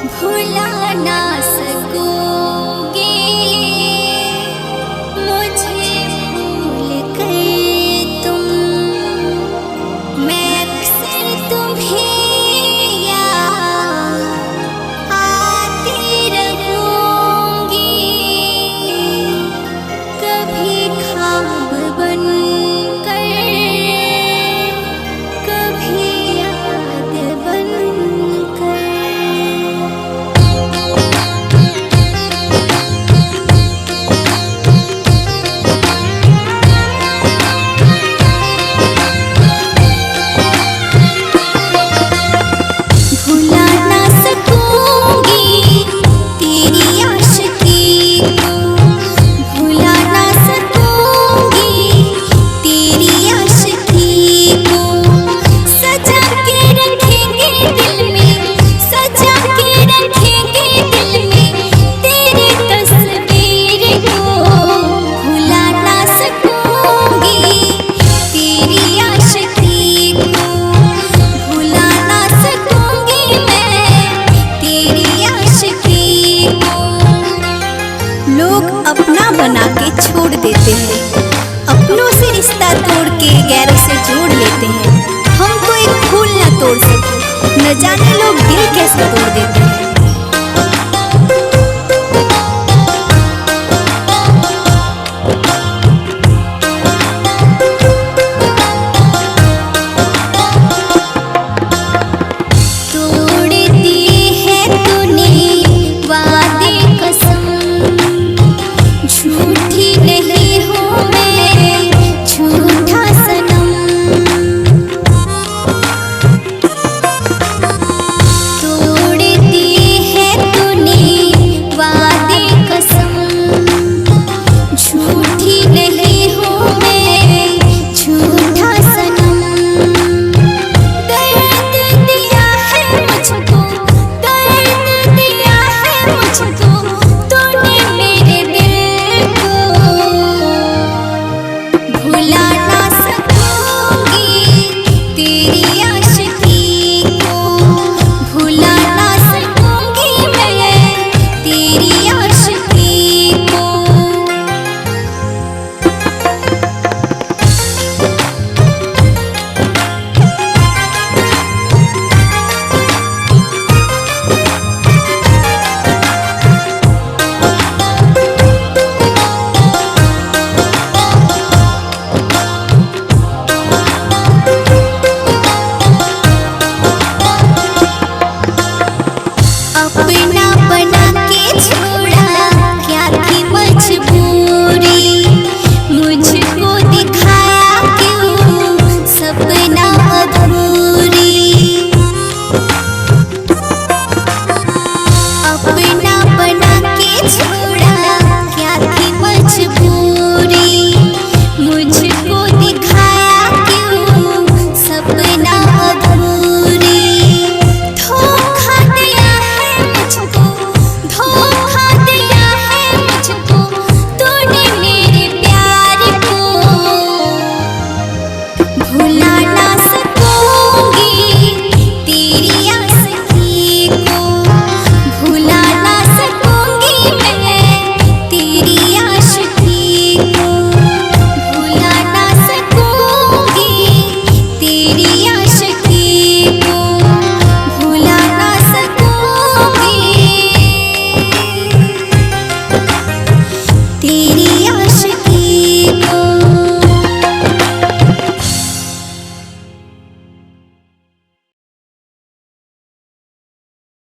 भुला ना सकोगे मुझे भूल कर तुम। मैं अक्सर तुम्हें याद आती रहूंगी, कभी ख्वाब बन कर, कभी याद बन कर। भुला ना सकूंगी तेरी आशिकी को, भुला ना सकूंगी तेरी आशिकी को। सजा के रखेंगे दिल में, सजा के रखेंगे दिल में तेरी तस्वीर को। भुला ना सकूंगी तेरी आशिकी को, भुला ना सकूंगी मैं तेरी आशिकी को। लोग अपना बना के छोड़ देते हैं, अपनों से रिश्ता तोड़ के गैरों से जोड़ लेते हैं। हम तो एक फूल ना तोड़ सके, न जाने लोग दिल कैसे तोड़ देते हैं।